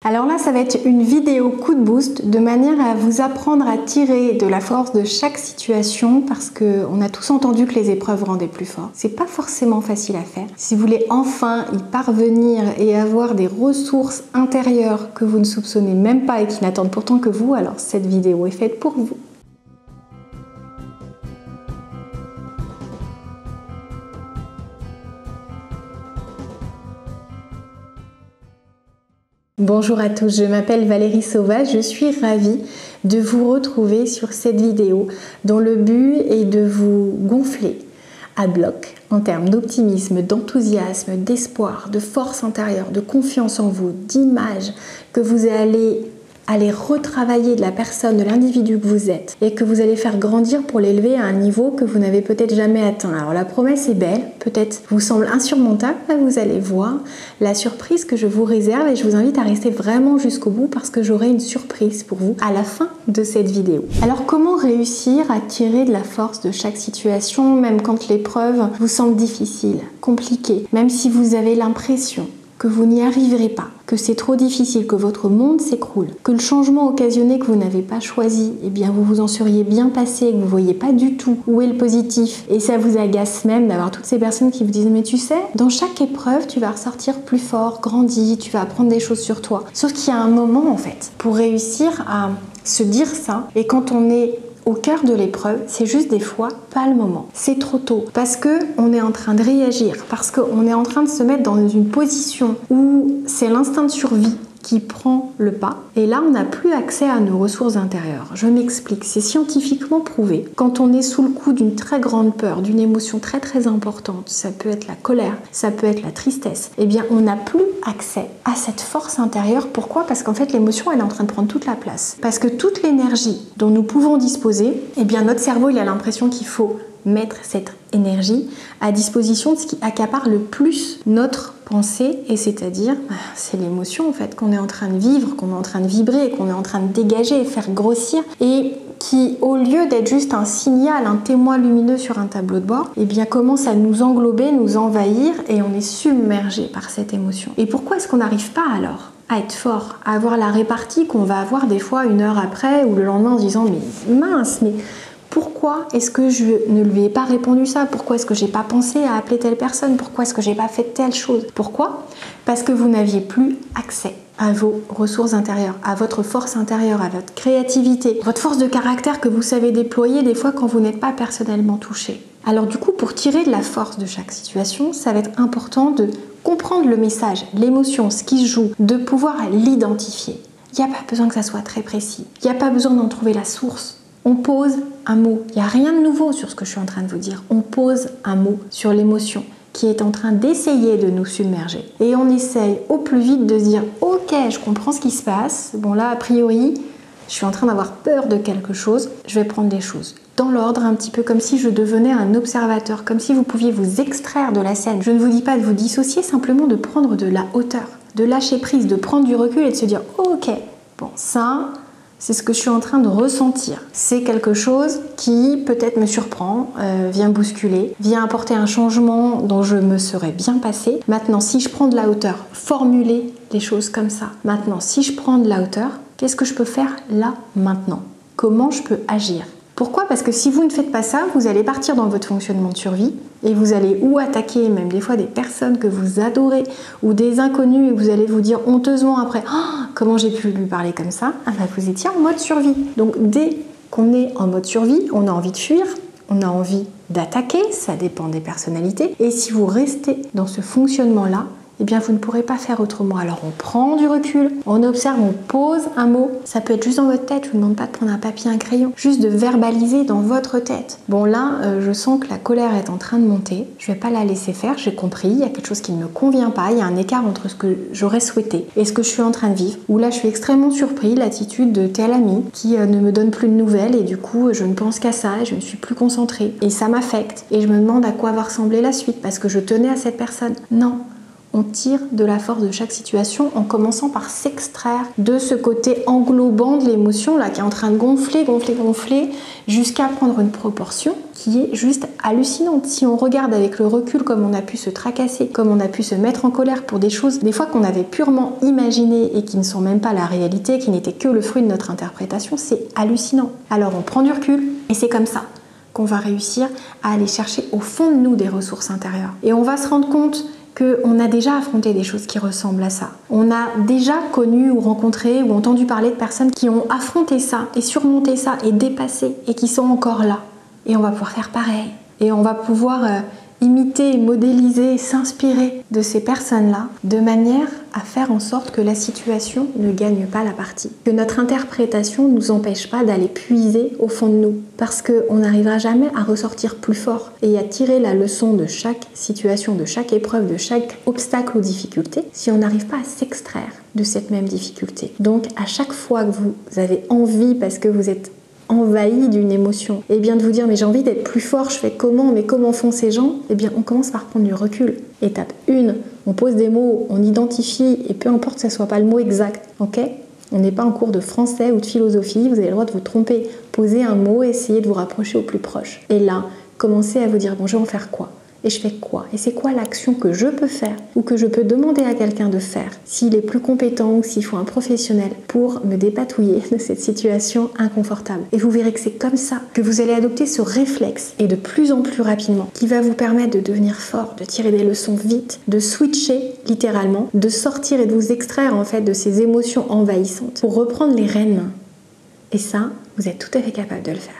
Alors là, ça va être une vidéo coup de boost de manière à vous apprendre à tirer de la force de chaque situation parce qu'on a tous entendu que les épreuves rendaient plus fort. C'est pas forcément facile à faire. Si vous voulez enfin y parvenir et avoir des ressources intérieures que vous ne soupçonnez même pas et qui n'attendent pourtant que vous, alors cette vidéo est faite pour vous. Bonjour à tous, je m'appelle Valérie Sauvage, je suis ravie de vous retrouver sur cette vidéo dont le but est de vous gonfler à bloc en termes d'optimisme, d'enthousiasme, d'espoir, de force intérieure, de confiance en vous, d'image que vous allez retravailler de la personne, de l'individu que vous êtes et que vous allez faire grandir pour l'élever à un niveau que vous n'avez peut-être jamais atteint. Alors la promesse est belle, peut-être vous semble insurmontable, mais vous allez voir la surprise que je vous réserve et je vous invite à rester vraiment jusqu'au bout parce que j'aurai une surprise pour vous à la fin de cette vidéo. Alors comment réussir à tirer de la force de chaque situation, même quand l'épreuve vous semble difficile, compliquée, même si vous avez l'impression que vous n'y arriverez pas, que c'est trop difficile, que votre monde s'écroule, que le changement occasionné que vous n'avez pas choisi, eh bien vous vous en seriez bien passé, que vous ne voyez pas du tout où est le positif. Et ça vous agace même d'avoir toutes ces personnes qui vous disent « mais tu sais, dans chaque épreuve, tu vas ressortir plus fort, grandi, tu vas apprendre des choses sur toi ». Sauf qu'il y a un moment en fait, pour réussir à se dire ça, et quand on est au cœur de l'épreuve, c'est juste des fois pas le moment. C'est trop tôt parce que on est en train de réagir, parce qu'on est en train de se mettre dans une position où c'est l'instinct de survie qui prend le pas. Et là, on n'a plus accès à nos ressources intérieures. Je m'explique, c'est scientifiquement prouvé. Quand on est sous le coup d'une très grande peur, d'une émotion très très importante, ça peut être la colère, ça peut être la tristesse, eh bien on n'a plus accès à cette force intérieure. Pourquoi ? Parce qu'en fait, l'émotion, elle est en train de prendre toute la place. Parce que toute l'énergie dont nous pouvons disposer, eh bien notre cerveau, il a l'impression qu'il faut mettre cette énergie à disposition de ce qui accapare le plus notre pensée, et c'est-à-dire, c'est l'émotion en fait qu'on est en train de vivre, qu'on est en train de vibrer, qu'on est en train de dégager et faire grossir, et qui, au lieu d'être juste un signal, un témoin lumineux sur un tableau de bord, eh bien commence à nous englober, nous envahir, et on est submergé par cette émotion. Et pourquoi est-ce qu'on n'arrive pas alors à être fort, à avoir la répartie qu'on va avoir des fois une heure après ou le lendemain en se disant mais mince, mais pourquoi est-ce que je ne lui ai pas répondu ça? Pourquoi est-ce que j'ai pas pensé à appeler telle personne? Pourquoi est-ce que j'ai pas fait telle chose? Pourquoi? Parce que vous n'aviez plus accès à vos ressources intérieures, à votre force intérieure, à votre créativité, votre force de caractère que vous savez déployer des fois quand vous n'êtes pas personnellement touché. Alors du coup, pour tirer de la force de chaque situation, ça va être important de comprendre le message, l'émotion, ce qui se joue, de pouvoir l'identifier. Il n'y a pas besoin que ça soit très précis. Il n'y a pas besoin d'en trouver la source. On pose un mot. Il n'y a rien de nouveau sur ce que je suis en train de vous dire. On pose un mot sur l'émotion qui est en train d'essayer de nous submerger. Et on essaye au plus vite de se dire « Ok, je comprends ce qui se passe. Bon là, a priori, je suis en train d'avoir peur de quelque chose. Je vais prendre des choses dans l'ordre, un petit peu comme si je devenais un observateur, comme si vous pouviez vous extraire de la scène. Je ne vous dis pas de vous dissocier, simplement de prendre de la hauteur, de lâcher prise, de prendre du recul et de se dire « Ok, bon ça... » c'est ce que je suis en train de ressentir. C'est quelque chose qui peut-être me surprend, vient bousculer, vient apporter un changement dont je me serais bien passée. Maintenant, si je prends de la hauteur, formuler les choses comme ça. Maintenant, si je prends de la hauteur, qu'est-ce que je peux faire là, maintenant? Comment je peux agir? Pourquoi? Parce que si vous ne faites pas ça, vous allez partir dans votre fonctionnement de survie et vous allez ou attaquer même des fois des personnes que vous adorez ou des inconnus et vous allez vous dire honteusement après oh, comment j'ai pu lui parler comme ça? Ah bah vous étiez en mode survie. Donc dès qu'on est en mode survie, on a envie de fuir, on a envie d'attaquer, ça dépend des personnalités. Et si vous restez dans ce fonctionnement-là, eh bien vous ne pourrez pas faire autrement. Alors on prend du recul, on observe, on pose un mot. Ça peut être juste dans votre tête, je vous demande pas de prendre un papier, un crayon, juste de verbaliser dans votre tête. Bon là, je sens que la colère est en train de monter, je vais pas la laisser faire, j'ai compris, il y a quelque chose qui ne me convient pas, il y a un écart entre ce que j'aurais souhaité et ce que je suis en train de vivre. Où là je suis extrêmement surpris, l'attitude de tel ami qui ne me donne plus de nouvelles et du coup je ne pense qu'à ça, je ne suis plus concentrée et ça m'affecte et je me demande à quoi va ressembler la suite parce que je tenais à cette personne. Non. On tire de la force de chaque situation en commençant par s'extraire de ce côté englobant de l'émotion là qui est en train de gonfler, jusqu'à prendre une proportion qui est juste hallucinante. Si on regarde avec le recul comme on a pu se tracasser, comme on a pu se mettre en colère pour des choses des fois qu'on avait purement imaginées et qui ne sont même pas la réalité, qui n'étaient que le fruit de notre interprétation, c'est hallucinant. Alors on prend du recul et c'est comme ça qu'on va réussir à aller chercher au fond de nous des ressources intérieures. Et on va se rendre compte qu'on a déjà affronté des choses qui ressemblent à ça. On a déjà connu ou rencontré ou entendu parler de personnes qui ont affronté ça et surmonté ça et dépassé et qui sont encore là. Et on va pouvoir faire pareil. Et on va pouvoir imiter, modéliser, s'inspirer de ces personnes-là de manière à faire en sorte que la situation ne gagne pas la partie. Que notre interprétation ne nous empêche pas d'aller puiser au fond de nous. Parce qu'on n'arrivera jamais à ressortir plus fort et à tirer la leçon de chaque situation, de chaque épreuve, de chaque obstacle ou difficulté si on n'arrive pas à s'extraire de cette même difficulté. Donc à chaque fois que vous avez envie, parce que vous êtes envahi d'une émotion, et bien de vous dire mais j'ai envie d'être plus fort, je fais comment, mais comment font ces gens? Et bien on commence par prendre du recul. Étape 1, on pose des mots, on identifie, et peu importe que ce soit pas le mot exact, ok? On n'est pas en cours de français ou de philosophie, vous avez le droit de vous tromper. Posez un mot, essayez de vous rapprocher au plus proche. Et là, commencez à vous dire bon, je vais en faire quoi? Et je fais quoi? Et c'est quoi l'action que je peux faire ou que je peux demander à quelqu'un de faire s'il est plus compétent ou s'il faut un professionnel pour me dépatouiller de cette situation inconfortable. Et vous verrez que c'est comme ça que vous allez adopter ce réflexe et de plus en plus rapidement qui va vous permettre de devenir fort, de tirer des leçons vite, de switcher littéralement, de sortir et de vous extraire en fait de ces émotions envahissantes pour reprendre les rênes. Et ça, vous êtes tout à fait capable de le faire.